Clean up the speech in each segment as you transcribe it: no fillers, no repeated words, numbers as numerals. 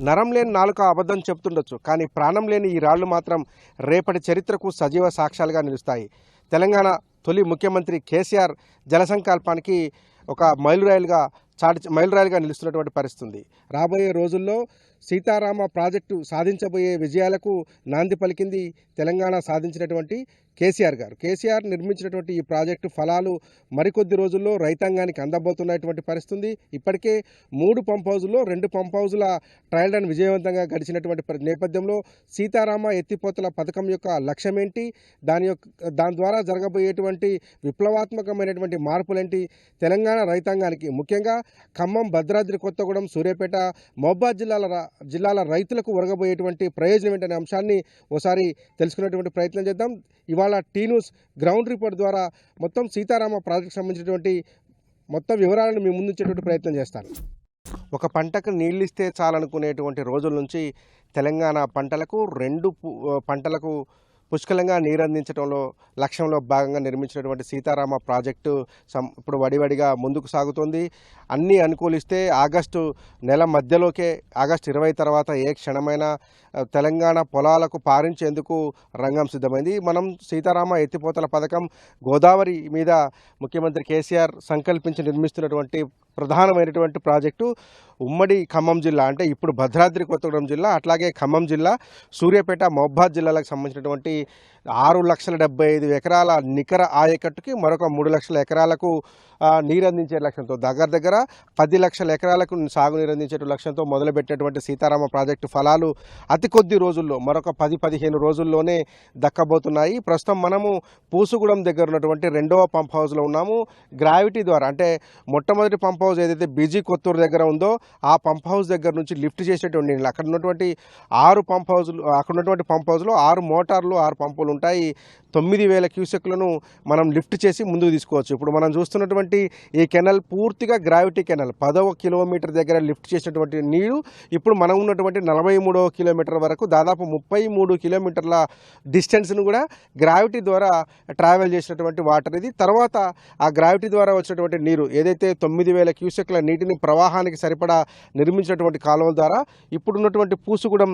నరం లేని నాలుక అబద్ధం చెప్తుండొచ్చు, కానీ ప్రాణం లేని ఈ రాళ్లు మాత్రం రేపటి చరిత్రకు సజీవ సాక్ష్యాలుగా నిలుస్తాయి. తెలంగాణ తొలి ముఖ్యమంత్రి కేసీఆర్ జలసంకల్పానికి ఒక మైలురాయిలుగా నిలుస్తున్నటువంటి పరిస్థితి ఉంది. రాబోయే రోజుల్లో సీతారామ ప్రాజెక్టు సాధించబోయే విజయాలకు నాంది పలికింది తెలంగాణ సాధించినటువంటి కేసీఆర్ నిర్మించినటువంటి ఈ ప్రాజెక్టు ఫలాలు మరికొద్ది రోజుల్లో రైతాంగానికి అందబోతున్నటువంటి పరిస్థితి. ఇప్పటికే 3 పంప్ హౌజుల్లో 2 పంప్ హౌజుల ట్రయల్ రన్ విజయవంతంగా గడిచినటువంటి నేపథ్యంలో సీతారామ ఎత్తిపోతల పథకం యొక్క లక్ష్యం ఏంటి, దాని ద్వారా జరగబోయేటువంటి విప్లవాత్మకమైనటువంటి మార్పులేంటి, తెలంగాణ రైతాంగానికి ముఖ్యంగా ఖమ్మం, భద్రాద్రి కొత్తగూడెం, సూర్యాపేట, మహబూబాబాద్ జిల్లాల రైతులకు ఒరగబోయేటువంటి ప్రయోజనం ఏంటనే అంశాన్ని ఒకసారి తెలుసుకునేటువంటి ప్రయత్నం చేద్దాం. ఇవాళ టీ న్యూస్ గ్రౌండ్ రిపోర్ట్ ద్వారా మొత్తం సీతారామ ప్రాజెక్టు సంబంధించినటువంటి మొత్తం వివరాలను మీ ముందుంచేటువంటి ప్రయత్నం చేస్తాను. ఒక పంటకు నీళ్ళిస్తే చాలనుకునేటువంటి రోజుల నుంచి తెలంగాణ పంటలకు 2 పంటలకు పుష్కలంగా నీరందించడంలో లక్ష్యంలో భాగంగా నిర్మించినటువంటి సీతారామ ప్రాజెక్టు ఇప్పుడు వడివడిగా ముందుకు సాగుతోంది. అన్నీ అనుకూలిస్తే ఆగస్టు నెల మధ్యలోకే, ఆగస్టు 20 తర్వాత ఏ క్షణమైనా తెలంగాణ పొలాలకు పారించేందుకు రంగం సిద్ధమైంది. మనం సీతారామ ఎత్తిపోతల పథకం గోదావరి మీద ముఖ్యమంత్రి కేసీఆర్ సంకల్పించి నిర్మిస్తున్నటువంటి ప్రధానమైనటువంటి ప్రాజెక్టు ఉమ్మడి ఖమ్మం జిల్లా, అంటే ఇప్పుడు భద్రాద్రి కొత్తగూడెం జిల్లా, అట్లాగే ఖమ్మం జిల్లా, సూర్యాపేట, మహబూబాబాద్ జిల్లాలకు సంబంధించినటువంటి 6,75,000 ఎకరాల నికర ఆయకట్టుకి మరొక 3 లక్షల ఎకరాలకు నీరందించే లక్ష్యంతో, దగ్గర 10 లక్షల ఎకరాలకు సాగునీరు అందించే లక్ష్యంతో మొదలుపెట్టినటువంటి సీతారామ ప్రాజెక్టు ఫలాలు అతి కొద్ది రోజుల్లో, మరొక 10-15 రోజుల్లోనే దక్కబోతున్నాయి. ప్రస్తుతం మనము పూసుగూడెం దగ్గర ఉన్నటువంటి 2వ పంప్ హౌస్లో ఉన్నాము. గ్రావిటీ ద్వారా, అంటే మొట్టమొదటి పంప్ హౌస్ ఏదైతే బీజీ కొత్తూరు దగ్గర ఉందో ఆ పంప్ హౌస్ దగ్గర నుంచి లిఫ్ట్ చేసేటువంటి నీళ్ళు, అక్కడ ఉన్నటువంటి 6 పంప్ హౌస్లు, అక్కడ ఉన్నటువంటి పంప్ హౌస్లో 6 మోటార్లు, 6 పంపులు ఉంటాయి. 9,000 క్యూసెక్లను మనం లిఫ్ట్ చేసి ముందుకు తీసుకోవచ్చు. ఇప్పుడు మనం చూస్తున్నటువంటి ఈ కెనాల్ పూర్తిగా గ్రావిటీ కెనాల్. 10వ కిలోమీటర్ దగ్గర లిఫ్ట్ చేసినటువంటి నీరు ఇప్పుడు మనం ఉన్నటువంటి 43వ కిలోమీటర్ వరకు దాదాపు 33 కిలోమీటర్ల డిస్టెన్స్ను కూడా గ్రావిటీ ద్వారా ట్రావెల్ చేసినటువంటి వాటర్ ఇది. తర్వాత ఆ గ్రావిటీ ద్వారా వచ్చినటువంటి నీరు ఏదైతే 9,000 క్యూసెక్ల నీటిని ప్రవాహానికి సరిపడా నిర్మించినటువంటి కాలువల ద్వారా ఇప్పుడున్నటువంటి పూసుగూడెం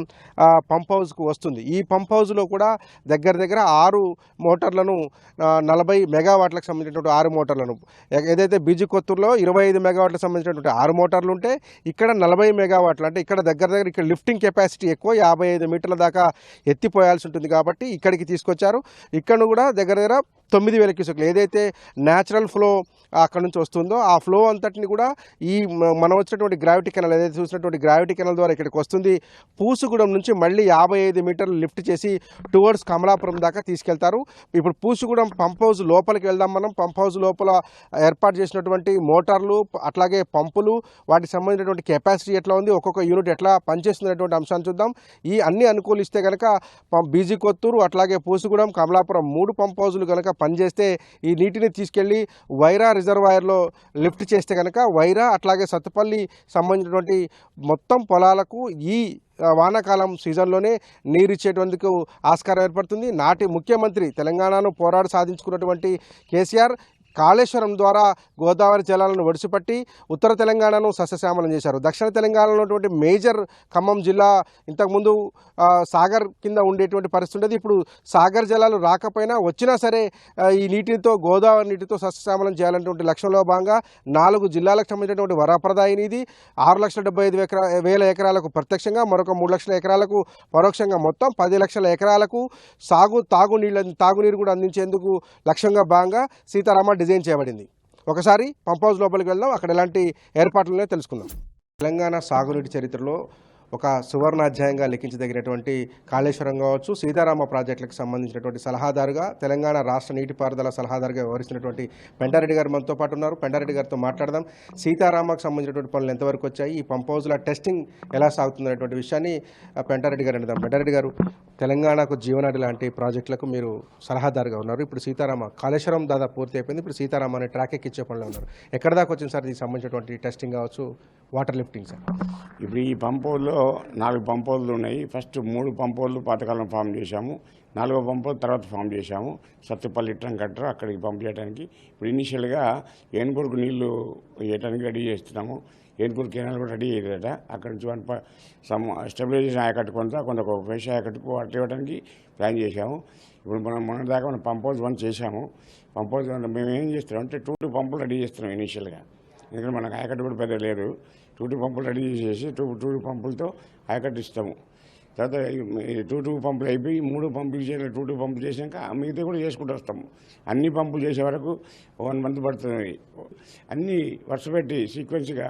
పంప్ హౌస్కు వస్తుంది. ఈ పంప్ హౌస్లో కూడా దగ్గర 6 మోటార్లను, 40 మెగావాట్లకు సంబంధించినటువంటి 6 మోటార్లను, ఏదైతే బీజీ కొత్తూరులో 25 మెగావాట్లకు సంబంధించినటువంటి 6 మోటార్లు ఉంటే ఇక్కడ 40 మెగావాట్లు, అంటే ఇక్కడ దగ్గర ఇక్కడ లిఫ్టింగ్ కెపాసిటీ ఎక్కువ, 55 మీటర్ల దాకా ఎత్తిపోయాల్సి ఉంటుంది కాబట్టి ఇక్కడికి తీసుకొచ్చారు. ఇక్కడ కూడా దగ్గర 9,000 క్యూసెక్లు ఏదైతే న్యాచురల్ ఫ్లో అక్కడ నుంచి వస్తుందో ఆ ఫ్లో అంతటిని కూడా ఈ మనం వచ్చినటువంటి గ్రావిటీ కెనాల్, ఏదైతే చూసినటువంటి గ్రావిటీ కెనాల్ ద్వారా ఇక్కడికి వస్తుంది. పూసుగూడెం నుంచి మళ్ళీ 55 మీటర్లు లిఫ్ట్ చేసి టువర్డ్స్ కమలాపురం దాకా తీసుకెళ్తారు. ఇప్పుడు పూసుగూడెం పంప్ హౌస్ లోపలికి వెళ్దాం మనం. పంప్ హౌస్ లోపల ఏర్పాటు చేసినటువంటి మోటార్లు, అట్లాగే పంపులు, వాటికి సంబంధించినటువంటి కెపాసిటీ ఎట్లా ఉంది, ఒక్కొక్క యూనిట్ ఎట్లా పనిచేస్తున్నటువంటి అంశాన్ని చూద్దాం. ఈ అన్ని అనుకూలిస్తే కనుక బీజీ కొత్తూరు, అట్లాగే పూసుగూడెం, కమలాపురం 3 పంప్ హౌజులు కనుక పనిచేస్తే ఈ నీటిని తీసుకెళ్లి వైరా రిజర్వాయర్లో లిఫ్ట్ చేస్తే కనుక వైరా అట్లాగే సత్తుపల్లి సంబంధించినటువంటి మొత్తం పొలాలకు ఈ వానాకాలం సీజన్లోనే నీరిచ్చేటందుకు ఆస్కారం ఏర్పడుతుంది. నాటి ముఖ్యమంత్రి, తెలంగాణను పోరాడి సాధించుకున్నటువంటి కేసీఆర్ కాళేశ్వరం ద్వారా గోదావరి జలాలను ఒడిసిపట్టి ఉత్తర తెలంగాణను సస్యశ్యామలం చేశారు. దక్షిణ తెలంగాణలో ఉన్నటువంటి మేజర్ ఖమ్మం జిల్లా ఇంతకుముందు సాగర్ కింద ఉండేటువంటి పరిస్థితి ఉండేది. ఇప్పుడు సాగర్ జలాలు రాకపోయినా వచ్చినా సరే ఈ నీటితో, గోదావరి నీటితో సస్యశ్యామలం చేయాలనేటువంటి లక్ష్యంలో భాగంగా 4 జిల్లాలకు సంబంధించినటువంటి వరప్రదాయిని ఇది. 6,75,000 ఎకరాలకు ప్రత్యక్షంగా, మరొక 3 లక్షల ఎకరాలకు పరోక్షంగా, మొత్తం 10 లక్షల ఎకరాలకు తాగునీరు కూడా అందించేందుకు లక్ష్యంగా భాగంగా సీతారామ డిజైన్ చేయబడింది. ఒకసారి పంప్ హౌస్ లోపలికి వెళ్దాం, అక్కడ ఎలాంటి ఏర్పాట్లనే తెలుసుకుందాం. తెలంగాణ సాగునీటి చరిత్రలో ఒక సువర్ణాధ్యాయంగా లిఖించదగినటువంటి కాళేశ్వరం కావచ్చు, సీతారామ ప్రాజెక్టులకు సంబంధించినటువంటి సలహాదారుగా, తెలంగాణ రాష్ట్ర నీటిపారుదల సలహాదారుగా వ్యవహరిస్తున్నటువంటి పెంటారెడ్డి గారు మనతో పాటు ఉన్నారు. పెంటారెడ్డి గారితో మాట్లాడదాం. సీతారామకు సంబంధించినటువంటి పనులు ఎంతవరకు వచ్చాయి, ఈ పంప్ హౌస్ల టెస్టింగ్ ఎలా సాగుతుందనేటువంటి విషయాన్ని పెంటారెడ్డి గారు అడుగుదాం. పెంటారెడ్డి గారు, తెలంగాణకు జీవనాడి లాంటి ప్రాజెక్టులకు మీరు సలహాదారుగా ఉన్నారు. ఇప్పుడు సీతారామ, కాళేశ్వరం దాదాపు పూర్తి అయిపోయింది, ఇప్పుడు సీతారామ అనే ట్రాక్ ఎక్కించే పనులు ఉన్నారు. ఎక్కడ దాకా వచ్చింది సార్ దీనికి సంబంధించినటువంటి టెస్టింగ్ కావచ్చు, వాటర్ లిఫ్టింగ్ సార్? ఇప్పుడు ఈ పంప్ హౌస్లో 4 పంప్ హౌస్లు ఉన్నాయి. ఫస్ట్ 3 పంప్ హౌస్లు పాతకాలం ఫామ్ చేశాము, 4వ పంప్ హౌస్ తర్వాత ఫామ్ చేశాము. సత్తుపల్లి ట్రంక్ కట్టర్ అక్కడికి పంప్ చేయడానికి ఇప్పుడు ఇనీషియల్గా ఏనుగురుకు నీళ్లు వేయడానికి రెడీ చేస్తున్నాము. ఏనుకూరు కెనాల్ కూడా రెడీ అయ్యేదట. అక్కడ నుంచి స్టెబిలైజేషన్ ఆయకట్టు కొంత ఒక ఫ్రెష్ ఆయకట్టుకు వాటర్ ఇవ్వడానికి ప్లాన్ చేశాము. ఇప్పుడు మొన్న దాకా మనం పంప్ హౌస్ 1 చేశాము. పంప్ హౌస్ మేము ఏం చేస్తున్నాం అంటే 2 పంపులు రెడీ చేస్తున్నాం ఇనీషియల్గా. ఎందుకంటే మనకు ఆయకట్టు కూడా పెద్ద లేదు. 2 పంపులు రెడీ చేసేసి 2 పంపులతో ఆయకట్టు ఇస్తాము. తర్వాత 2 పంపులు అయిపోయి 3 పంపులు చేయాలి. 2 పంపులు చేసాక మిగతా కూడా చేసుకుంటూ వస్తాము. అన్ని పంపులు చేసే వరకు 1 మంత్ పడుతుంది. అన్నీ వరుస పెట్టి సీక్వెన్స్గా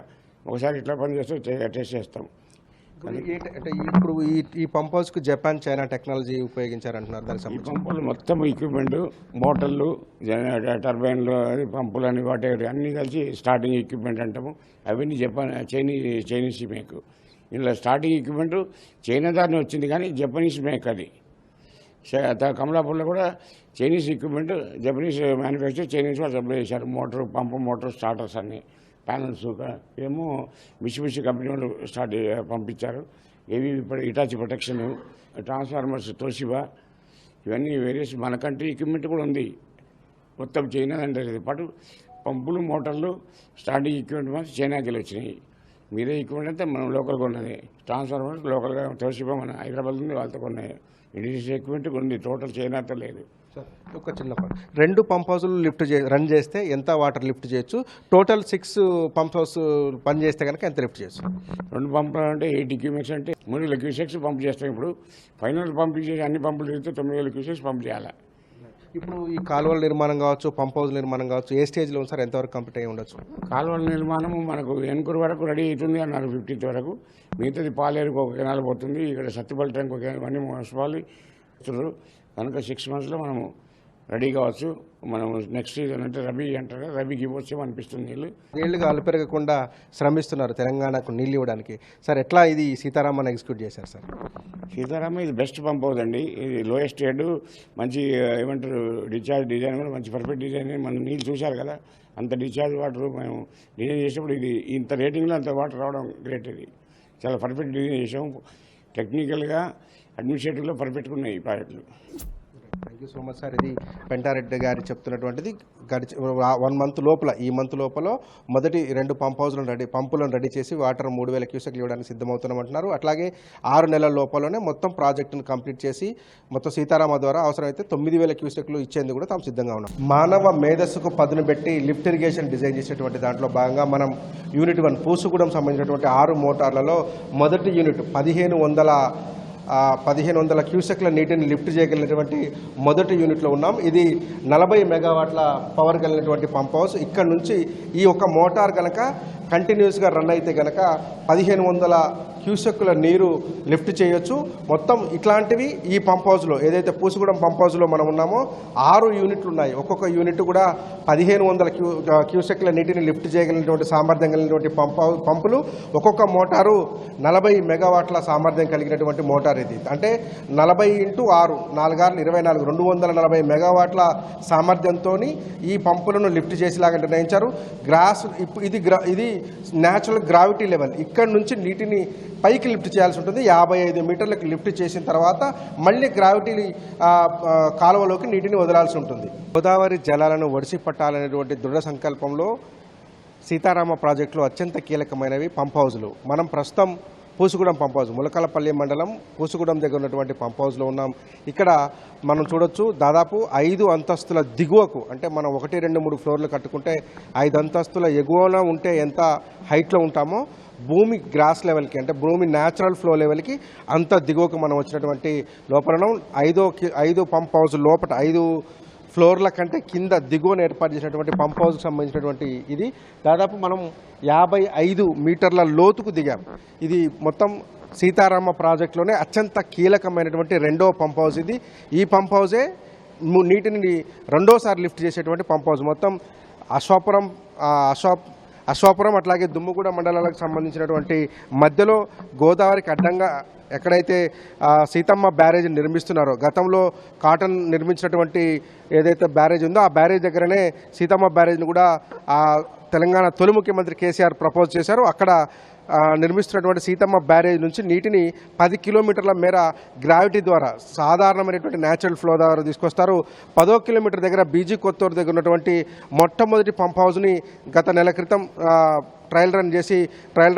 ఒకసారి ఇట్లా పని చేస్తూ టెస్ట్ చేస్తాం. అంటే ఇప్పుడు ఈ పంప్ హౌస్కు జపాన్ చైనా టెక్నాలజీ ఉపయోగించారంటున్నారు. దానికి ఈ సంబంధించి పంపులు మొత్తం ఎక్విప్మెంట్, మోటార్లు, టర్బైన్లు, పంపులు అని వాటి అన్నీ కలిసి స్టార్టింగ్ ఎక్విప్మెంట్ అంటాము. అవన్నీ జపాన్ చైనీస్ మేక్. ఇలా స్టార్టింగ్ ఎక్విప్మెంట్ చైనా దారిని వచ్చింది, కానీ జపనీస్ మేక్ అది. కమలాపూర్లో కూడా Chinese equipment, Japanese manufacture, Chinese వాళ్ళు సప్లై చేశారు. మోటార్ స్టార్టర్స్ అన్నీ, ప్యానల్స్ ఏమో మిషిమిషి కంపెనీ వాళ్ళు పంపించారు. ఏవి ఇప్పుడు ఇటాచి ప్రొటెక్షన్, ట్రాన్స్ఫార్మర్స్, తోషిబా, ఇవన్నీ వేరియస్ మన కంట్రీ ఎక్విప్మెంట్ కూడా ఉంది. మొత్తం చైనా అంటే పాటు పంపులు, మోటార్లు, స్టార్టింగ్ ఎక్విప్మెంట్ మాత్రం చైనాకి వెళ్ళి వచ్చినాయి. మీరే ఎక్విప్మెంట్ అయితే మనం లోకల్గా ఉన్నది. ట్రాన్స్ఫార్మర్స్ లోకల్గా తోషిబా మన హైదరాబాద్ నుండి వాళ్ళతో కొన్నాయి. ఇండస్ట్రియల్ ఎక్విప్మెంట్ ఉంది, టోటల్ చైనాతో లేదు. ఒక చిన్న 2 పంప్ హౌస్లు రన్ చేస్తే ఎంత వాటర్ లిఫ్ట్ చేయొచ్చు? టోటల్ 6 పంప్ హౌస్ పని చేస్తే కనుక ఎంత లిఫ్ట్ చేయొచ్చు? 2 పంపులు అంటే 8 క్యూమెక్స్ అంటే 3000 క్యూసెక్స్ పంప్ చేస్తాం. ఇప్పుడు ఫైనల్ పంప్ చేసి అన్ని పంపులు చేస్తే 9000 క్యూసెక్స్ పంప్ చేయాలి. ఇప్పుడు ఈ కాలువల నిర్మాణం కావచ్చు, పంప్ హౌస్ నిర్మాణం కావచ్చు, ఏ స్టేజ్లో ఉంది సార్? ఎంతవరకు కంప్లీట్ అయ్యి ఉండొచ్చు? కాలువల నిర్మాణము మనకు ఏనుకూరు వరకు రెడీ అవుతుంది అన్నారు, 15th వరకు. మిగతాది పాలేరుకు ఒక కెనాల్ పోతుంది. ఇక్కడ సత్తుపల్లి ట్యాంక్ ఒక ఇవన్నీ మున్సిపాలిటీ కనుక 6 monthsలో మనము రెడీ కావచ్చు. మనం నెక్స్ట్ సీజన్ అంటే రబీ అంటారు, రబీకి ఇవ్వచ్చు అనిపిస్తుంది. నీళ్లుగా అలుపెరగకుండా శ్రమిస్తున్నారు తెలంగాణకు నీళ్ళు ఇవ్వడానికి. సార్ ఎట్లా ఇది సీతారామన్ ఎగ్జిక్యూట్ చేశారు సార్? సీతారామ ఇది బెస్ట్ పంప్ అవుతుంది. ఇది లోయెస్ట్ హెడ్, మంచి ఏమంటారు డిశ్చార్జ్ డిజైన్ కూడా మంచి పర్ఫెక్ట్ డిజైన్. మనం నీళ్ళు చూశారు కదా, అంత డిశ్చార్జ్ వాటర్ మేము డిజైన్ చేసినప్పుడు ఇది ఇంత రేటింగ్లో అంత వాటర్ రావడం గ్రేట్. ఇది చాలా పర్ఫెక్ట్ డిజైన్ చేసాము. టెక్నికల్గా, అడ్మినిస్ట్రేటివ్లో పర్ఫెక్ట్గా ఉన్నాయి ఈ ప్రాజెక్టులు. Thank you so much sir. ఇది పెంటారెడ్డి గారు చెప్తున్నటువంటిది. 1 month లోపల, ఈ మంత్ లోపల మొదటి 2 పంపులను రెడీ చేసి వాటర్ 3000 క్యూసెక్లు ఇవ్వడానికి సిద్ధమవుతున్నామంటున్నారు. అట్లాగే 6 నెలల లోపలనే మొత్తం ప్రాజెక్టును కంప్లీట్ చేసి మొత్తం సీతారామ ద్వారా అవసరమైతే 9000 క్యూసెక్లు ఇచ్చేందుకు కూడా తాము సిద్ధంగా ఉన్నాం. మానవ మేధస్సుకు పదును పెట్టి లిఫ్ట్ ఇరిగేషన్ డిజైన్ చేసేటువంటి దాంట్లో భాగంగా మనం యూనిట్ 1 పూసుగూడెం సంబంధించినటువంటి 6 మోటార్లలో మొదటి యూనిట్ 1500 క్యూసెక్ల నీటిని లిఫ్ట్ చేయగలిగినటువంటి మొదటి యూనిట్లో ఉన్నాం. ఇది 40 మెగావాట్ల పవర్ కలిగినటువంటి పంప్ హౌస్. ఇక్కడ నుంచి ఈ ఒక్క మోటార్ కనుక కంటిన్యూస్గా రన్ అయితే కనుక 1500 క్యూసెక్కుల నీరు లిఫ్ట్ చేయొచ్చు. మొత్తం ఇట్లాంటివి ఈ పంప్ హౌస్లో, ఏదైతే పూసుగూడెం పంప్ హౌస్లో మనం ఉన్నామో 6 యూనిట్లు ఉన్నాయి. ఒక్కొక్క యూనిట్ కూడా 1500 క్యూసెక్ల నీటిని లిఫ్ట్ చేయగలిగినటువంటి సామర్థ్యం కలిగినటువంటి పంపులు. ఒక్కొక్క మోటారు 40 మెగావాట్ల సామర్థ్యం కలిగినటువంటి మోటార్ ఇది. అంటే 40 × 6 4 6 24 240 మెగావాట్ల సామర్థ్యంతో ఈ పంపులను లిఫ్ట్ చేసేలాగా నిర్ణయించారు. ఇది న్యాచురల్ గ్రావిటీ లెవెల్. ఇక్కడ నుంచి నీటిని పైకి లిఫ్ట్ చేయాల్సి ఉంటుంది. 55 మీటర్లకు లిఫ్ట్ చేసిన తర్వాత మళ్ళీ గ్రావిటీ కాలువలోకి నీటిని వదలాల్సి ఉంటుంది. గోదావరి జలాలను ఒడిసి పట్టాలనేటువంటి దృఢ సంకల్పంలో సీతారామ ప్రాజెక్టులో అత్యంత కీలకమైనవి పంప్ హౌజులు. మనం ప్రస్తుతం పూసుగూడెం పంప్ హౌస్, ములకలపల్లి మండలం పూసుగూడెం దగ్గర ఉన్నటువంటి పంప్ హౌస్లో ఉన్నాం. ఇక్కడ మనం చూడొచ్చు, దాదాపు 5 అంతస్తుల దిగువకు, అంటే మనం 1 2 3 ఫ్లోర్లు కట్టుకుంటే 5 అంతస్తుల ఎగువన ఉంటే ఎంత హైట్లో ఉంటామో భూమి గ్రాస్ లెవెల్కి, అంటే భూమి న్యాచురల్ ఫ్లో లెవెల్కి అంత దిగువకు మనం వచ్చినటువంటి లోపల 5 పంప్ హౌస్ లోపల 5 ఫ్లోర్ల కంటే కింద దిగువన ఏర్పాటు చేసినటువంటి పంప్ హౌస్కి సంబంధించినటువంటి ఇది. దాదాపు మనం 55 మీటర్ల లోతుకు దిగాం. ఇది మొత్తం సీతారామ ప్రాజెక్టులోనే అత్యంత కీలకమైనటువంటి 2వ పంప్ హౌస్ ఇది. ఈ పంప్ హౌసే నీటిని 2వసారి లిఫ్ట్ చేసేటువంటి పంప్ హౌస్. మొత్తం అశ్వాపురం అట్లాగే దుమ్ముగూడ మండలాలకు సంబంధించినటువంటి మధ్యలో గోదావరికి అడ్డంగా ఎక్కడైతే సీతమ్మ బ్యారేజ్ నిర్మిస్తున్నారో, గతంలో కాటన్ నిర్మించినటువంటి ఏదైతే బ్యారేజ్ ఉందో ఆ బ్యారేజ్ దగ్గరనే సీతమ్మ బ్యారేజ్ను కూడా తెలంగాణ తొలి ముఖ్యమంత్రి కేసీఆర్ ప్రపోజ్ చేశారు. అక్కడ నిర్మిస్తున్నటువంటి సీతమ్మ బ్యారేజ్ నుంచి నీటిని 10 కిలోమీటర్ల మేర గ్రావిటీ ద్వారా సాధారణమైనటువంటి న్యాచురల్ ఫ్లో ద్వారా తీసుకొస్తారు. 10వ కిలోమీటర్ దగ్గర బీజీ కొత్తూరు దగ్గర ఉన్నటువంటి మొట్టమొదటి పంప్ హౌస్ని గత నెల క్రితం ట్రయల్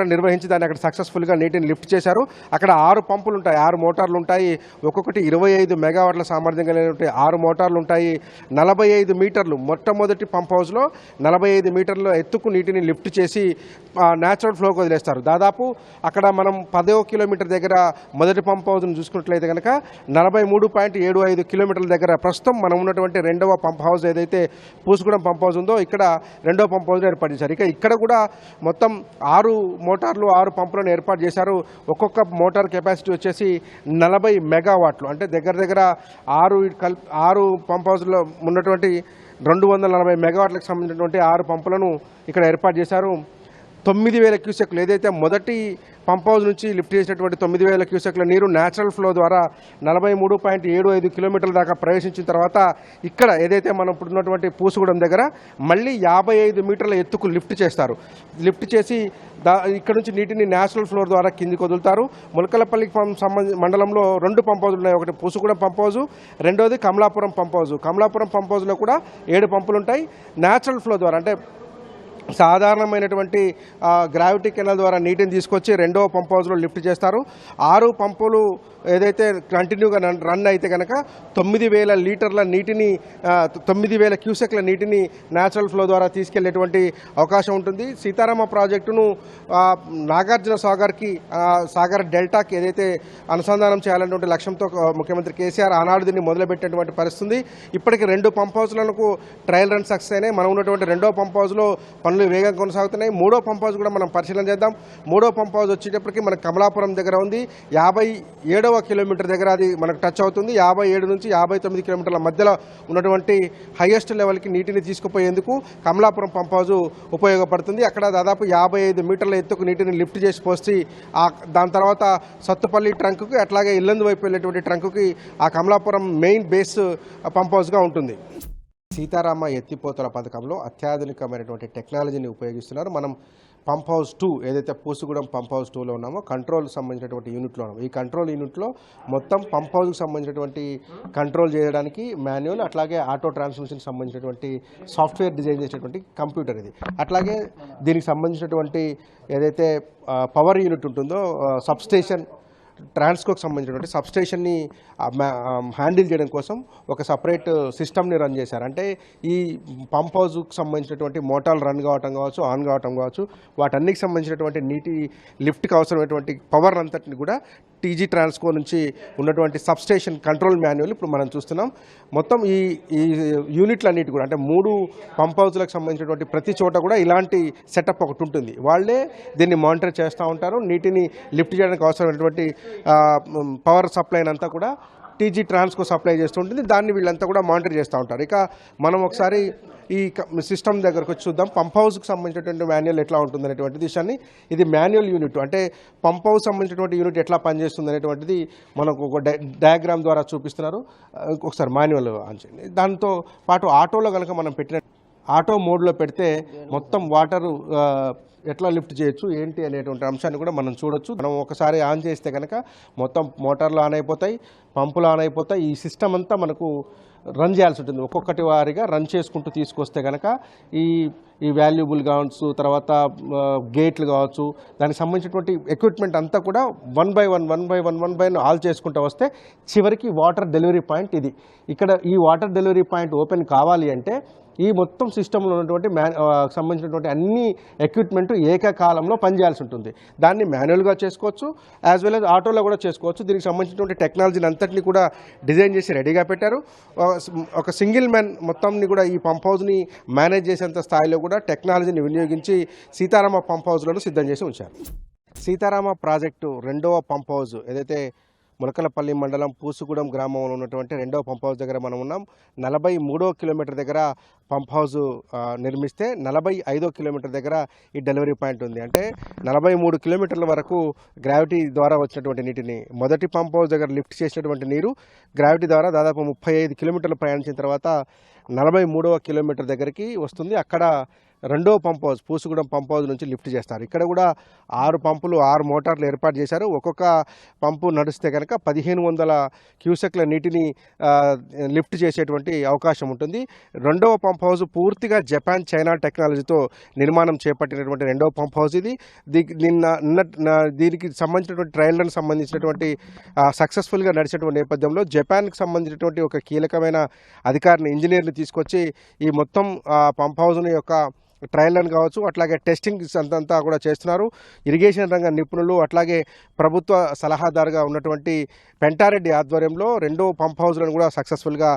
రన్ నిర్వహించి దాన్ని అక్కడ సక్సెస్ఫుల్గా నీటిని లిఫ్ట్ చేశారు. అక్కడ 6 పంపులు ఉంటాయి, 6 మోటార్లు ఉంటాయి. ఒక్కొక్కటి 25 మెగావాట్ల సామర్థ్యం కలిగినటువంటి 6 మోటార్లు ఉంటాయి. 45 మీటర్లు మొట్టమొదటి పంప్ హౌస్లో 45 మీటర్ల ఎత్తుకు నీటిని లిఫ్ట్ చేసి న్యాచురల్ ఫ్లోకి వదిలేస్తారు. దాదాపు అక్కడ మనం 10వ కిలోమీటర్ దగ్గర మొదటి పంప్ హౌస్ను చూసుకున్నట్లయితే కనుక 43.75 కిలోమీటర్ల దగ్గర ప్రస్తుతం మనం ఉన్నటువంటి రెండవ పంప్ హౌస్ ఏదైతే పూసుగూడెం పంప్ హౌస్ ఉందో ఇక్కడ రెండవ పంప్ హౌస్ను ఏర్పాటు చేశారు. ఇక్కడ కూడా మొత్తం 6 మోటార్లు 6 పంపులను ఏర్పాటు చేశారు. ఒక్కొక్క మోటార్ కెపాసిటీ వచ్చేసి 40 మెగావాట్లు. అంటే దగ్గర 6 పంప్ హౌస్లో ఉన్నటువంటి 240 మెగావాట్లకు సంబంధించినటువంటి 6 పంపులను ఇక్కడ ఏర్పాటు చేశారు. 9,000 క్యూసెక్లు ఏదైతే మొదటి పంప్ హౌస్ నుంచి లిఫ్ట్ చేసినటువంటి 9,000 క్యూసెక్ల నీరు న్యాచురల్ ఫ్లో ద్వారా 43.75 కిలోమీటర్ల దాకా ప్రవేశించిన తర్వాత ఇక్కడ ఏదైతే మనం ఇప్పుడు ఉన్నటువంటి పూసుగూడెం దగ్గర మళ్ళీ 55 మీటర్ల ఎత్తుకు లిఫ్ట్ చేస్తారు. లిఫ్ట్ చేసి ఇక్కడ నుంచి నీటిని న్యాచురల్ ఫ్లో ద్వారా కిందికి వదులుతారు. ములకలపల్లి మండలంలో 2 పంప్ హౌజులు ఉన్నాయి. ఒకటి పూసుగూడెం పంప్ హౌజు, రెండోది Kamalapuram pump house. Kamalapuram pump హౌజ్లో కూడా 7 పంపులు ఉంటాయి. న్యాచురల్ ఫ్లో ద్వారా అంటే సాధారణమైనటువంటి గ్రావిటీ కెనాల్ ద్వారా నీటిని తీసుకొచ్చి రెండవ పంప్ హౌస్లో లిఫ్ట్ చేస్తారు. 6 పంపులు ఏదైతే కంటిన్యూగా రన్ అయితే కనుక 9,000 లీటర్ల నీటిని 9,000 క్యూసెక్ల నీటిని న్యాచురల్ ఫ్లో ద్వారా తీసుకెళ్లేటువంటి అవకాశం ఉంటుంది. సీతారామ ప్రాజెక్టును నాగార్జున సాగర్ డెల్టాకి ఏదైతే అనుసంధానం చేయాలనేటువంటి లక్ష్యంతో ముఖ్యమంత్రి కేసీఆర్ ఆనాడు దీన్ని మొదలుపెట్టినటువంటి పరిస్థితి. ఇప్పటికి 2 పంప్ హౌస్లకు ట్రయల్ రన్ సక్సెస్ అయినాయి. మనం ఉన్నటువంటి రెండో పంప్ హౌస్లో పనులు వేగంగా కొనసాగుతున్నాయి. 3వ పంప్ హౌస్ కూడా మనం పరిశీలన చేద్దాం. 3వ పంప్ హౌస్ వచ్చేటప్పటికి మనకు కమలాపురం దగ్గర ఉంది. 57వ కిలోమీటర్ దగ్గర అది మనకు టచ్ అవుతుంది. 57 నుంచి 59 కిలోమీటర్ల మధ్యలో ఉన్నటువంటి హైయెస్ట్ లెవెల్కి నీటిని తీసుకుపోయేందుకు కమలాపురం పంప్ హౌస్ ఉపయోగపడుతుంది. అక్కడ దాదాపు 55 మీటర్ల ఎత్తుకు నీటిని లిఫ్ట్ చేసి పోసి దాని తర్వాత సత్తుపల్లి ట్రంక్కి అట్లాగే ఇల్లందు వైపు వెళ్ళేటువంటి ట్రంక్కి ఆ కమలాపురం మెయిన్ బేస్ పంప్ హౌస్గా ఉంటుంది. సీతారామ ఎత్తిపోతల పథకంలో అత్యాధునికమైనటువంటి టెక్నాలజీని ఉపయోగిస్తున్నారు. మనం పంప్ హౌస్ 2 ఏదైతే పూసుగూడెం పంప్ హౌస్ 2లో ఉన్నామో కంట్రోల్ సంబంధించినటువంటి యూనిట్లో ఉన్నాము. ఈ కంట్రోల్ యూనిట్లో మొత్తం పంప్ హౌస్కి సంబంధించినటువంటి కంట్రోల్ చేయడానికి మాన్యువల్ అట్లాగే ఆటో ట్రాన్స్మిషన్కి సంబంధించినటువంటి సాఫ్ట్వేర్ డిజైన్ చేసినటువంటి కంప్యూటర్ ఇది. అట్లాగే దీనికి సంబంధించినటువంటి ఏదైతే పవర్ యూనిట్ ఉంటుందో సబ్స్టేషన్ ట్రాన్స్కోకి సంబంధించినటువంటి సబ్స్టేషన్ని హ్యాండిల్ చేయడం కోసం ఒక సపరేట్ సిస్టమ్ని రన్ చేశారు. అంటే ఈ పంప్ హౌస్కి సంబంధించినటువంటి మోటార్లు రన్ కావటం కావచ్చు, ఆన్ కావటం కావచ్చు, వాటన్నిటికి సంబంధించినటువంటి నీటి లిఫ్ట్కి అవసరమైనటువంటి పవర్ అంతటిని కూడా టీజీ ట్రాన్స్కో నుంచి ఉన్నటువంటి సబ్స్టేషన్ కంట్రోల్ మాన్యువల్ ఇప్పుడు మనం చూస్తున్నాం. మొత్తం ఈ యూనిట్లన్నిటి కూడా అంటే 3 పంప్ హౌస్లకు సంబంధించినటువంటి ప్రతి చోట కూడా ఇలాంటి సెటప్ ఒకటి ఉంటుంది. వాళ్ళే దీన్ని మానిటర్ చేస్తూ ఉంటారు. నీటిని లిఫ్ట్ చేయడానికి అవసరమైనటువంటి పవర్ సప్లైని అంతా కూడా టీజీ ట్రాన్స్కో సప్లై చేస్తూ ఉంటుంది. దాన్ని వీళ్ళంతా కూడా మానిటర్ చేస్తూ ఉంటారు. ఇక మనం ఒకసారి ఈ సిస్టమ్ దగ్గరకు వచ్చి చూద్దాం. పంప్ హౌస్కి సంబంధించినటువంటి మాన్యువల్ ఎట్లా ఉంటుంది అనేటువంటి విషయాన్ని. ఇది మాన్యువల్ యూనిట్ అంటే పంప్ హౌస్ సంబంధించినటువంటి యూనిట్ ఎట్లా పనిచేస్తుంది అనేటువంటిది మనకు ఒక డయాగ్రామ్ ద్వారా చూపిస్తున్నారు. ఒకసారి మాన్యువల్ ఆన్ చేయండి. దాంతో పాటు ఆటోలో కనుక మనం పెట్టిన ఆటో మోడ్లో పెడితే మొత్తం వాటరు ఎట్లా లిఫ్ట్ చేయొచ్చు ఏంటి అనేటువంటి అంశాన్ని కూడా మనం చూడొచ్చు. మనం ఒకసారి ఆన్ చేస్తే కనుక మొత్తం మోటార్లు ఆన్ అయిపోతాయి, పంపులు ఆన్ అయిపోతాయి. ఈ సిస్టమ్ అంతా మనకు రన్ చేయాల్సి ఉంటుంది. ఒక్కొక్కటి వారిగా రన్ చేసుకుంటూ తీసుకొస్తే కనుక ఈ వాల్యుబుల్ కావచ్చు, తర్వాత గేట్లు కావచ్చు, దానికి సంబంధించినటువంటి ఎక్విప్మెంట్ అంతా కూడా వన్ బై వన్ ఆల్ చేసుకుంటూ వస్తే చివరికి వాటర్ డెలివరీ పాయింట్ ఇది. ఇక్కడ ఈ వాటర్ డెలివరీ పాయింట్ ఓపెన్ కావాలి అంటే ఈ మొత్తం సిస్టంలో ఉన్నటువంటి సంబంధించినటువంటి అన్ని ఎక్విప్మెంట్ ఏకకాలంలో పనిచేయాల్సి ఉంటుంది. దాన్ని మాన్యువల్గా చేసుకోవచ్చు, యాజ్ వెల్ యాజ్ ఆటోలో కూడా చేసుకోవచ్చు. దీనికి సంబంధించినటువంటి టెక్నాలజీని అంతటిని కూడా డిజైన్ చేసి రెడీగా పెట్టారు. ఒక సింగిల్ మ్యాన్ మొత్తంని కూడా ఈ పంప్ హౌస్ని మేనేజ్ చేసేంత స్థాయిలో కూడా టెక్నాలజీని వినియోగించి సీతారామ పంప్ హౌస్లను సిద్ధం చేసి ఉంచారు. సీతారామ ప్రాజెక్టు రెండవ పంప్ హౌస్ ఏదైతే ములకలపల్లి మండలం పూసుగూడెం గ్రామంలో ఉన్నటువంటి రెండవ పంప్ హౌస్ దగ్గర మనం ఉన్నాం. 43వ కిలోమీటర్ దగ్గర పంప్ హౌస్ నిర్మిస్తే 45వ కిలోమీటర్ దగ్గర ఈ డెలివరీ పాయింట్ ఉంది. అంటే 43 కిలోమీటర్ల వరకు గ్రావిటీ ద్వారా వచ్చినటువంటి నీటిని మొదటి పంప్ హౌస్ దగ్గర లిఫ్ట్ చేసినటువంటి నీరు గ్రావిటీ ద్వారా దాదాపు 35 కిలోమీటర్లు ప్రయాణించిన తర్వాత 43వ కిలోమీటర్ దగ్గరికి వస్తుంది. అక్కడ రెండో pump house Pusugudem pump house నుంచి లిఫ్ట్ చేస్తారు. ఇక్కడ కూడా 6 పంపులు 6 మోటార్లు ఏర్పాటు చేశారు. ఒక్కొక్క పంపు నడిస్తే కనుక 1500 క్యూసెక్ల నీటిని లిఫ్ట్ చేసేటువంటి అవకాశం ఉంటుంది. రెండవ పంప్ హౌస్ పూర్తిగా జపాన్ చైనా టెక్నాలజీతో నిర్మాణం చేపట్టినటువంటి రెండవ పంప్ హౌస్ ఇది. దీనికి సంబంధించినటువంటి ట్రయల్ రన్ సంబంధించినటువంటి సక్సెస్ఫుల్గా నడిచినటువంటి నేపథ్యంలో జపాన్కి సంబంధించినటువంటి ఒక కీలకమైన అధికారిని ఇంజనీర్ని తీసుకొచ్చి ఈ మొత్తం పంప్ హౌస్ని యొక్క ట్రయల్ రన్ కావచ్చు, అట్లాగే టెస్టింగ్ అంతా కూడా చేస్తున్నారు. ఇరిగేషన్ రంగ నిపుణులు అట్లాగే ప్రభుత్వ సలహాదారుగా ఉన్నటువంటి పెంటారెడ్డి ఆధ్వర్యంలో రెండో పంప్ హౌస్లను కూడా సక్సెస్ఫుల్గా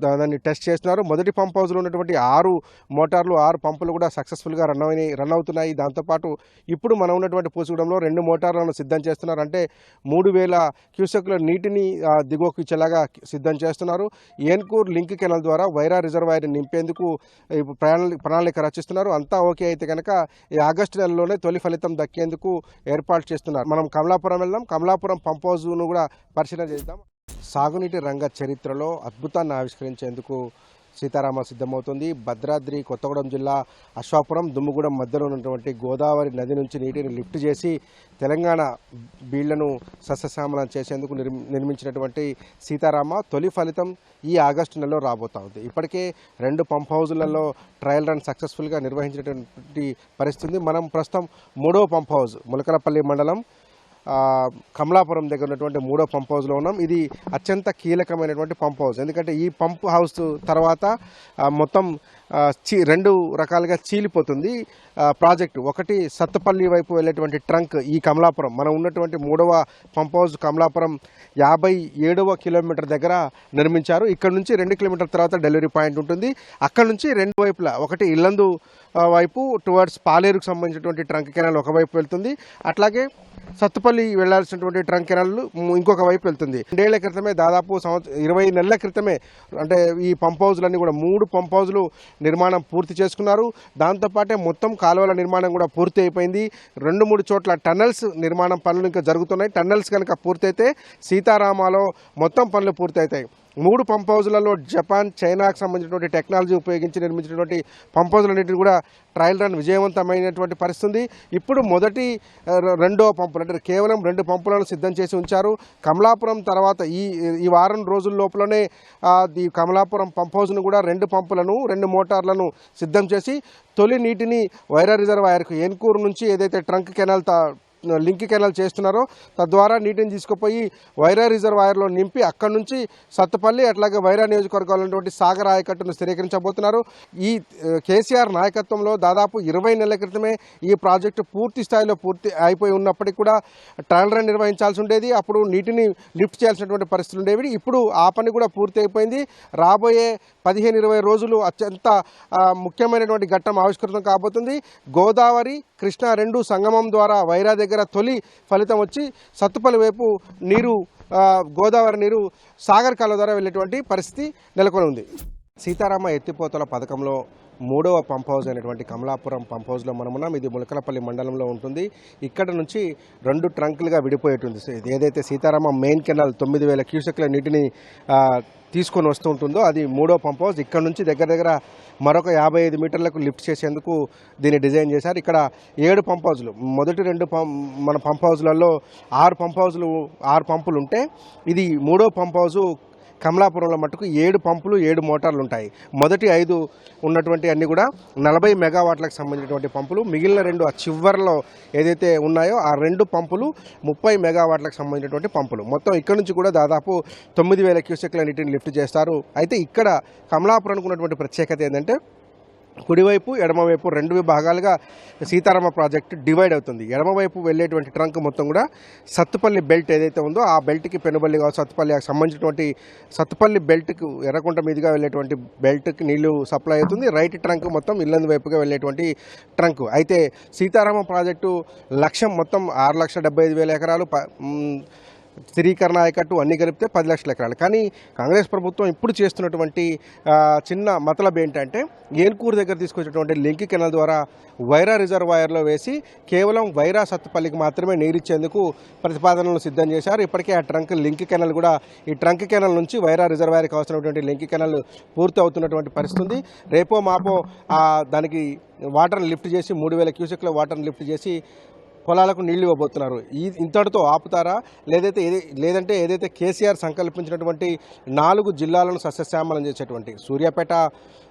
దాన్ని టెస్ట్ చేస్తున్నారు. మొదటి పంప్ హౌస్లో ఉన్నటువంటి 6 మోటార్లు 6 పంపులు కూడా సక్సెస్ఫుల్గా రన్ అవుతున్నాయి. దాంతోపాటు ఇప్పుడు మనం ఉన్నటువంటి పూసుగూడెంలో 2 మోటార్లను సిద్ధం చేస్తున్నారు. అంటే 3000 క్యూసెక్ల నీటిని దిగువకు ఇచ్చేలాగా సిద్ధం చేస్తున్నారు. ఏన్కూర్ లింక్ కెనాల్ ద్వారా వైరా రిజర్వాయర్ని నింపేందుకు ప్రణాళిక రచిస్తున్నారు. అంతా ఓకే అయితే కనుక ఈ ఆగస్టు నెలలోనే తొలి ఫలితం దక్కేందుకు ఏర్పాటు చేస్తున్నారు. మనం కమలాపురం వెళ్దాం. కమలాపురం పంప్ హౌస్ను కూడా పరిశీలన చేద్దాం. సాగునీటి రంగ చరిత్రలో అద్భుతాన్ని ఆవిష్కరించేందుకు సీతారామ సిద్ధమవుతుంది. భద్రాద్రి కొత్తగూడెం జిల్లా అశ్వాపురం దుమ్ముగూడెం మధ్యలో ఉన్నటువంటి గోదావరి నది నుంచి నీటిని లిఫ్ట్ చేసి తెలంగాణ బీళ్లను సస్యశ్యామలం చేసేందుకు నిర్మించినటువంటి సీతారామ తొలి ఫలితం ఈ ఆగస్టు నెలలో రాబోతా ఉంది. ఇప్పటికే 2 పంప్ హౌజులలో ట్రయల్ రన్ సక్సెస్ఫుల్గా నిర్వహించినటువంటి పరిస్థితి. మనం ప్రస్తుతం 3వ పంప్ హౌజ్ ములకలపల్లి మండలం కమలాపురం దగ్గర ఉన్నటువంటి 3వ పంప్ హౌస్లో ఉన్నాం. ఇది అత్యంత కీలకమైనటువంటి పంప్ హౌస్. ఎందుకంటే ఈ పంప్ హౌస్ తర్వాత మొత్తం 2 రకాలుగా చీలిపోతుంది ప్రాజెక్టు. ఒకటి సత్తుపల్లి వైపు వెళ్ళేటువంటి ట్రంక్ ఈ కమలాపురం, మనం ఉన్నటువంటి 3వ పంప్ హౌస్ కమలాపురం 57వ కిలోమీటర్ దగ్గర నిర్మించారు. ఇక్కడ నుంచి 2 కిలోమీటర్ తర్వాత డెలివరీ పాయింట్ ఉంటుంది. అక్కడ నుంచి 2 వైపులా, ఒకటి ఇల్లందు వైపు టువర్డ్స్ పాలేరుకు సంబంధించినటువంటి ట్రంక్ కెనాల్ ఒకవైపు వెళ్తుంది, అట్లాగే సత్తుపల్లి వెళ్లాల్సినటువంటి ట్రంక్ కెనాల్ ఇంకొక వైపు వెళ్తుంది. 2 ఏళ్ల క్రితమే, దాదాపు 20 నెలల క్రితమే అంటే ఈ పంప్ హౌజ్లన్నీ కూడా 3 పంప్ హౌజ్లు నిర్మాణం పూర్తి చేసుకున్నారు. దాంతోపాటే మొత్తం కాలువల నిర్మాణం కూడా పూర్తి అయిపోయింది. 2-3 చోట్ల టన్నల్స్ నిర్మాణం పనులు ఇంకా జరుగుతున్నాయి. టన్నల్స్ కనుక పూర్తయితే సీతారామలో మొత్తం పనులు పూర్తవుతాయి. 3 పంప్ హౌజ్లలో జపాన్ చైనాకు సంబంధించినటువంటి టెక్నాలజీ ఉపయోగించి నిర్మించినటువంటి పంప్ హౌజ్లన్నింటినీ కూడా ట్రయల్ రన్ విజయవంతమైనటువంటి పరిస్థితి. ఇప్పుడు రెండో పంపులు అంటే కేవలం 2 పంపులను సిద్ధం చేసి ఉంచారు. కమలాపురం తర్వాత ఈ వారం రోజుల లోపలనే ఈ కమలాపురం పంప్ హౌస్ను కూడా 2 పంపులను 2 మోటార్లను సిద్ధం చేసి తొలి నీటిని వైరా రిజర్వాయర్కు ఏన్కూరు నుంచి ఏదైతే ట్రంక్ కెనాల్ లింక్ కెనాల్ చేస్తున్నారో తద్వారా నీటిని తీసుకుపోయి వైరా రిజర్వాయర్లో నింపి అక్కడి నుంచి సత్తుపల్లి అట్లాగే వైరా నియోజకవర్గాలైనటువంటి సాగర్ ఆయకట్టును స్థిరీకరించబోతున్నారు. ఈ కేసీఆర్ నాయకత్వంలో దాదాపు 20 నెలల క్రితమే ఈ ప్రాజెక్టు పూర్తి స్థాయిలో పూర్తి అయిపోయి ఉన్నప్పటికీ కూడా ట్రయల్ రన్ నిర్వహించాల్సి ఉండేది. అప్పుడు నీటిని లిఫ్ట్ చేయాల్సినటువంటి పరిస్థితులు ఉండేవి. ఇప్పుడు ఆ పని కూడా పూర్తి అయిపోయింది. రాబోయే 15-20 రోజులు అత్యంత ముఖ్యమైనటువంటి ఘట్టం ఆవిష్కృతం కాబోతుంది. గోదావరి కృష్ణా 2 సంగమం ద్వారా వైరా దగ్గర తొలి ఫలితం వచ్చి సత్తుపల్లి వైపు నీరు, గోదావరి నీరు సాగర్ కాలువ ద్వారా వెళ్ళేటువంటి పరిస్థితి నెలకొని ఉంది. సీతారామ ఎత్తిపోతల పథకంలో 3వ పంప్ హౌస్ అయినటువంటి కమలాపురం పంప్ హౌస్లో మనం ఉన్నాం. ఇది ములకలపల్లి మండలంలో ఉంటుంది. ఇక్కడ నుంచి 2 ట్రంకులుగా విడిపోయేటుంది. ఏదైతే సీతారామ మెయిన్ కెనాల్ 9000 క్యూసెక్ల నీటిని తీసుకొని వస్తూ ఉంటుందో అది 3వ పంప్ హౌస్. ఇక్కడ నుంచి దగ్గర మరొక 55 మీటర్లకు లిఫ్ట్ చేసేందుకు దీన్ని డిజైన్ చేశారు. ఇక్కడ 7 పంప్ హౌజ్లు, మొదటి 2 మన పంప్ హౌజ్లలో 6 పంపులు ఉంటే ఇది 3వ పంప్ హౌజు కమలాపురంలో మట్టుకు 7 పంపులు 7 మోటార్లు ఉంటాయి. మొదటి 5 ఉన్నటువంటి అన్ని కూడా 40 మెగావాట్లకు సంబంధించినటువంటి పంపులు. మిగిలిన 2 ఆ చివరిలో ఏదైతే ఉన్నాయో ఆ 2 పంపులు 30 మెగావాట్లకు సంబంధించినటువంటి పంపులు. మొత్తం ఇక్కడ నుంచి కూడా దాదాపు 9000 క్యూసెక్ల నీటిని లిఫ్ట్ చేస్తారు. అయితే ఇక్కడ కమలాపురానికి ఉన్నటువంటి ప్రత్యేకత ఏంటంటే కుడివైపు ఎడమవైపు 2 విభాగాలుగా సీతారామ ప్రాజెక్టు డివైడ్ అవుతుంది. ఎడమవైపు వెళ్ళేటువంటి ట్రంక్ మొత్తం కూడా సత్తుపల్లి బెల్ట్ ఏదైతే ఉందో ఆ బెల్ట్కి పెనుబల్లి కావచ్చు సత్తుపల్లికి సంబంధించినటువంటి సత్తుపల్లి బెల్ట్కు ఎర్రకుంట మీదుగా వెళ్ళేటువంటి బెల్ట్కి నీళ్లు సప్లై అవుతుంది. రైట్ ట్రంక్ మొత్తం ఇల్లందు వైపుగా వెళ్ళేటువంటి ట్రంక్. అయితే సీతారామ ప్రాజెక్టు లక్ష్యం మొత్తం 6,75,000 ఎకరాలు స్థిరీకరణ ఆయకట్టు అన్ని కలిపితే 10 లక్షల ఎకరాలు. కానీ కాంగ్రెస్ ప్రభుత్వం ఇప్పుడు చేస్తున్నటువంటి చిన్న మతలబ్ ఏంటంటే ఏన్కూరు దగ్గర తీసుకొచ్చినటువంటి లింక్ కెనాల్ ద్వారా వైరా రిజర్వాయర్లో వేసి కేవలం వైరా సత్తుపల్లికి మాత్రమే నీరిచ్చేందుకు ప్రతిపాదనలు సిద్ధం చేశారు. ఇప్పటికే ఆ లింక్ కెనాల్ కూడా ఈ ట్రంక్ కెనాల్ నుంచి వైరా రిజర్వాయర్కి అవసరమైనటువంటి లింక్ కెనాల్ పూర్తి అవుతున్నటువంటి పరిస్థితి ఉంది. రేపో మాపో దానికి వాటర్ని లిఫ్ట్ చేసి 3000 క్యూసెక్ల వాటర్ని లిఫ్ట్ చేసి పొలాలకు నీళ్లు ఇవ్వబోతున్నారు. ఇంతటితో ఆపుతారా లేదంటే ఏదైతే కేసీఆర్ సంకల్పించినటువంటి 4 జిల్లాలను సస్యశ్యామలం చేసేటువంటి సూర్యాపేట,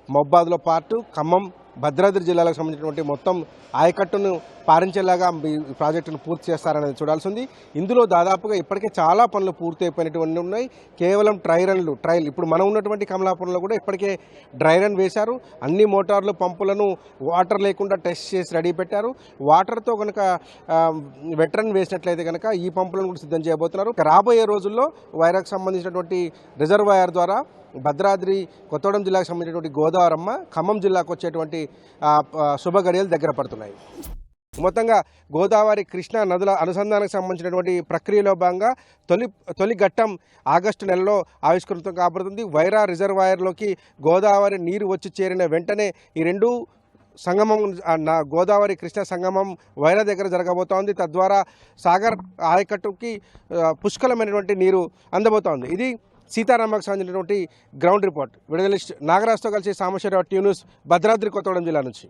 మహబూబాద్లో పాటు ఖమ్మం, భద్రాద్రి జిల్లాలకు సంబంధించినటువంటి మొత్తం ఆయకట్టును పారించేలాగా ఈ ప్రాజెక్టును పూర్తి చేస్తారనేది చూడాల్సింది. ఇందులో దాదాపుగా ఇప్పటికే చాలా పనులు పూర్తి అయిపోయినటువంటి ఉన్నాయి. కేవలం ట్రయల్ ఇప్పుడు మనం ఉన్నటువంటి కమలాపురంలో కూడా ఇప్పటికే డ్రై రన్ వేశారు. అన్ని మోటార్లు, పంపులను వాటర్ లేకుండా టెస్ట్ చేసి రెడీ పెట్టారు. వాటర్తో కనుక వెట్ రన్ వేసినట్లయితే కనుక ఈ పంపులను కూడా సిద్ధం చేయబోతున్నారు. రాబోయే రోజుల్లో వైరాకు సంబంధించినటువంటి రిజర్వాయర్ ద్వారా భద్రాద్రి, కొత్తగూడెం జిల్లాకు సంబంధించినటువంటి గోదావరమ్మ, ఖమ్మం జిల్లాకు వచ్చేటువంటి శుభగడియలు దగ్గర పడుతున్నాయి. మొత్తంగా గోదావరి, కృష్ణా నదుల అనుసంధానానికి సంబంధించినటువంటి ప్రక్రియలో భాగంగా తొలి ఘట్టం ఆగస్టు నెలలో ఆవిష్కృతం కాబడుతుంది. వైరా రిజర్వాయర్లోకి గోదావరి నీరు వచ్చి చేరిన వెంటనే ఈ రెండు సంగమం, గోదావరి కృష్ణ సంగమం వైరా దగ్గర జరగబోతోంది. తద్వారా సాగర్ ఆయకట్టుకి పుష్కలమైనటువంటి నీరు అందబోతోంది. ఇది సీతారామకు సంబంధించినటువంటి గ్రౌండ్ రిపోర్ట్. విడుదల నాగరాజ్తో కలిసి సాంబశివరావు, టీ న్యూస్, భద్రాద్రి కొత్తగూడెం జిల్లా నుంచి.